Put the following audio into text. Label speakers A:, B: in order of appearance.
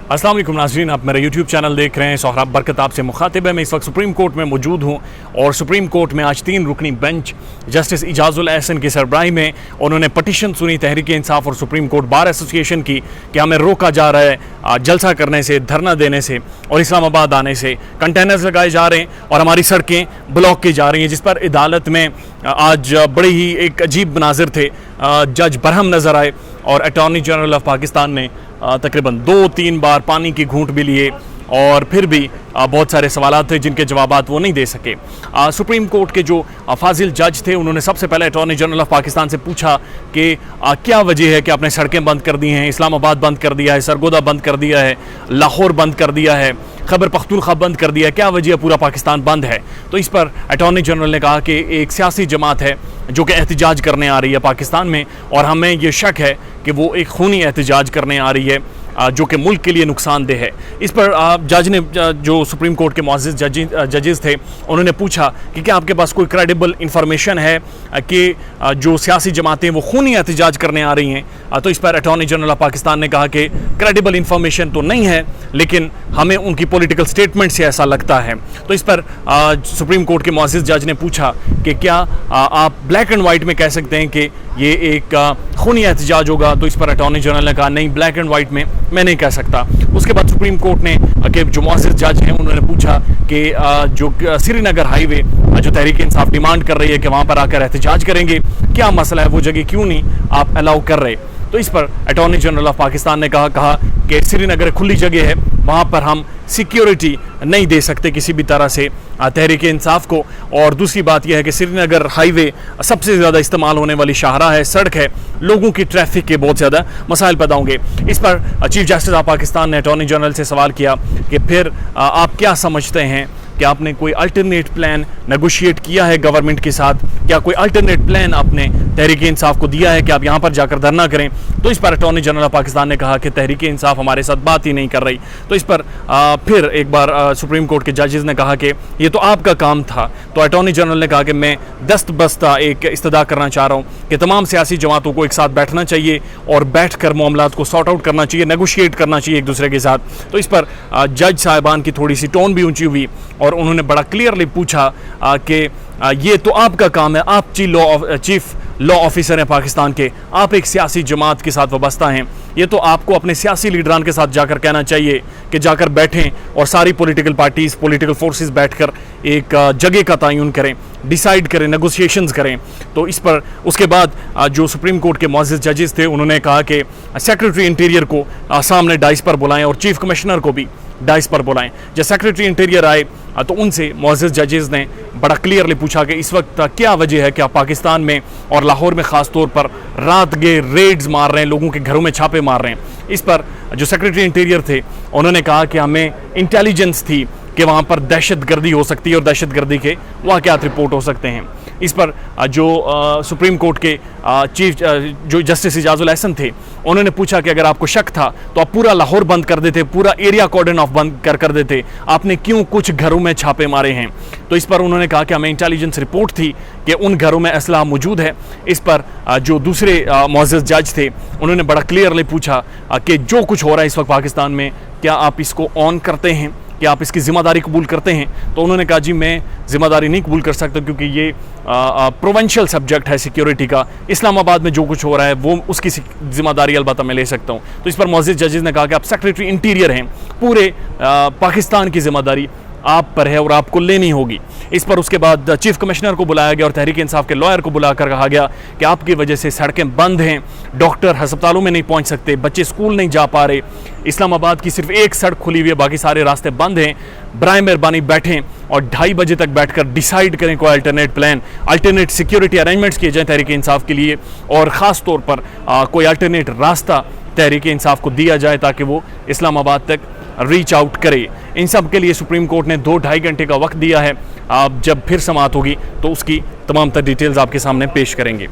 A: अस्सलाम वालेकुम नाज़रीन, आप मेरा यूट्यूब चैनल देख रहे हैं। सोहराब बरकत आपसे मुखातिब है। मैं इस वक्त सुप्रीम कोर्ट में मौजूद हूँ और सुप्रीम कोर्ट में आज 3 रुकनी बेंच जस्टिस इजाज़ुल एहसन की सरबराही में उन्होंने पटिशन सुनी तहरीक इंसाफ और सुप्रीम कोर्ट बार एसोसिएशन की कि हमें रोका जा रहा है जलसा करने से, धरना देने से और इस्लामाबाद आने से। कंटेनर्स लगाए जा रहे हैं और हमारी सड़कें ब्लॉक की जा रही हैं, जिस पर अदालत में आज बड़े ही एक अजीब मनाजिर थे। जज बरहम नज़र आए और अटॉर्नी जनरल ऑफ पाकिस्तान ने तकरीबन 2-3 बार पानी की घूंट भी लिए और फिर भी बहुत सारे सवालात थे जिनके जवाबात वो नहीं दे सके। सुप्रीम कोर्ट के जो फाजिल जज थे उन्होंने सबसे पहले अटॉर्नी जनरल ऑफ पाकिस्तान से पूछा कि क्या वजह है कि आपने सड़कें बंद कर दी हैं, इस्लामाबाद बंद कर दिया है, सरगोदा बंद कर दिया है, लाहौर बंद कर दिया है, खैबर पख्तूनख्वा बंद कर दिया है, क्या वजह पूरा पाकिस्तान बंद है। तो इस पर अटॉर्नी जनरल ने कहा कि एक सियासी जमात है जो कि एहतजाज करने आ रही है पाकिस्तान में और हमें ये शक है कि वो एक खूनी एहतजाज करने आ रही है जो कि मुल्क के लिए नुकसानदेह है। इस पर जज ने, जो सुप्रीम कोर्ट के मुअज़्ज़िज़ जजेस थे, उन्होंने पूछा कि क्या आपके पास कोई क्रेडिबल इंफॉर्मेशन है कि जो सियासी जमातें वो खूनी एहतजाज करने आ रही हैं। तो इस पर अटॉर्नी जनरल ऑफ पाकिस्तान ने कहा कि क्रेडिबल इंफॉर्मेशन तो नहीं है, लेकिन हमें उनकी पॉलिटिकल स्टेटमेंट से ऐसा लगता है। तो इस पर सुप्रीम कोर्ट के मुअज़्ज़िज़ जज ने पूछा कि क्या आप ब्लैक एंड वाइट में कह सकते हैं कि ये एक खूनी एहतजाज होगा। तो इस पर अटॉर्नी जनरल ने कहा नहीं, ब्लैक एंड वाइट में मैं नहीं कह सकता। उसके बाद सुप्रीम कोर्ट ने के जो मुअज़्ज़िज़ जज हैं उन्होंने पूछा कि जो श्रीनगर हाईवे जो तहरीक इंसाफ डिमांड कर रही है कि वहाँ पर आकर एहतजाज करेंगे, क्या मसला है, वो जगह क्यों नहीं आप अलाउ कर रहे। तो इस पर अटॉर्नी जनरल ऑफ पाकिस्तान ने कहा कि श्रीनगर खुली जगह है, वहाँ पर हम सिक्योरिटी नहीं दे सकते किसी भी तरह से तहरीक इंसाफ को। और दूसरी बात यह है कि श्रीनगर हाईवे सबसे ज़्यादा इस्तेमाल होने वाली शाहराह है, सड़क है, लोगों की ट्रैफिक के बहुत ज़्यादा मसाइल पैदा होंगे। इस पर चीफ जस्टिस ऑफ पाकिस्तान ने अटॉर्नी जनरल से सवाल किया कि फिर आप क्या समझते हैं कि आपने कोई अल्टरनेट प्लान नेगोशिएट किया है गवर्नमेंट के साथ, क्या कोई अल्टरनेट प्लान आपने तहरीक इंसाफ को दिया है कि आप यहाँ पर जाकर धरना करें। तो इस पर अटॉर्नी जनरल ऑफ पाकिस्तान ने कहा कि तहरीक इंसाफ हमारे साथ बात ही नहीं कर रही। तो इस पर फिर एक बार सुप्रीम कोर्ट के जजेस ने कहा कि ये तो आपका काम था। तो अटॉर्नी जनरल ने कहा कि मैं दस्तबस्ता एक इस्तदा करना चाह रहा हूँ कि तमाम सियासी जमातों को एक साथ बैठना चाहिए और बैठ कर मामलात को सॉर्ट आउट करना चाहिए, नेगोशिएट करना चाहिए एक दूसरे के साथ। तो इस पर जज साहिबान की थोड़ी सी टोन भी ऊंची हुई और उन्होंने बड़ा क्लियरली पूछा कि ये तो आपका काम है, आप चीफ लॉ ऑफिसर हैं पाकिस्तान के, आप एक सियासी जमात के साथ वाबस्ता हैं, ये तो आपको अपने सियासी लीडरान के साथ जाकर कहना चाहिए कि जाकर बैठें और सारी पॉलिटिकल पार्टीज़, पॉलिटिकल फोर्सेस बैठकर एक जगह का तयन करें, डिसाइड करें, नेगोशिएशंस करें। तो इस पर उसके बाद जो सुप्रीम कोर्ट के मुअज़्ज़िज़ जजेस थे उन्होंने कहा कि सेक्रेटरी इंटीरियर को सामने डाइस पर बुलाएं और चीफ कमिश्नर को भी डाइस पर बुलाएं। जब सेक्रेटरी इंटीरियर आए तो उनसे मुअज़्ज़िज़ जजेस ने बड़ा क्लियरली पूछा कि इस वक्त क्या वजह है कि आप पाकिस्तान में और लाहौर में ख़ास तौर पर रात के रेड्स मार रहे हैं, लोगों के घरों में छापे मार रहे हैं। इस पर जो सेक्रेटरी इंटीरियर थे उन्होंने कहा कि हमें इंटेलिजेंस थी कि वहाँ पर दहशतगर्दी हो सकती है और दहशतगर्दी के वाक़यात रिपोर्ट हो सकते हैं। इस पर जो सुप्रीम कोर्ट के चीफ जो जस्टिस इजाज़ुल एहसन थे उन्होंने पूछा कि अगर आपको शक था तो आप पूरा लाहौर बंद कर देते, पूरा एरिया कॉर्डन ऑफ बंद कर देते, आपने क्यों कुछ घरों में छापे मारे हैं। तो इस पर उन्होंने कहा कि हमें इंटेलिजेंस रिपोर्ट थी कि उन घरों में असलहा मौजूद है। इस पर जो दूसरे मुअज़्ज़िज़ जज थे उन्होंने बड़ा क्लियरली पूछा कि जो कुछ हो रहा है इस वक्त पाकिस्तान में, क्या आप इसको ऑन करते हैं, कि आप इसकी ज़िम्मेदारी कबूल करते हैं। तो उन्होंने कहा जी मैं ज़िम्मेदारी नहीं कबूल कर सकता क्योंकि ये प्रोविंशियल सब्जेक्ट है सिक्योरिटी का, इस्लामाबाद में जो कुछ हो रहा है वो उसकी ज़िम्मेदारी अलबत्ता मैं ले सकता हूँ। तो इस पर मुअज़्ज़िज़ जजेस ने कहा कि आप सेक्रेटरी इंटीरियर हैं, पूरे पाकिस्तान की ज़िम्मेदारी आप पर है और आपको लेनी होगी। इस पर उसके बाद चीफ कमिश्नर को बुलाया गया और तहरीक इंसाफ के लॉयर को बुलाकर कहा गया कि आपकी वजह से सड़कें बंद हैं, डॉक्टर अस्पतालों में नहीं पहुंच सकते, बच्चे स्कूल नहीं जा पा रहे, इस्लामाबाद की सिर्फ एक सड़क खुली हुई है, बाकी सारे रास्ते बंद हैं। बराए मेहरबानी बैठें और 2:30 बजे तक बैठकर डिसाइड करें कोई alternate plan, alternate security arrangements किए जाएँ तहरीक इंसाफ के लिए और ख़ास तौर पर कोई अल्टरनेट रास्ता तहरीक इंसाफ को दिया जाए ताकि वो इस्लामाबाद तक रीच आउट करे। इन सब के लिए सुप्रीम कोर्ट ने 2-2.5 घंटे का वक्त दिया है। आप जब फिर समाअत होगी तो उसकी तमाम तर डिटेल्स आपके सामने पेश करेंगे।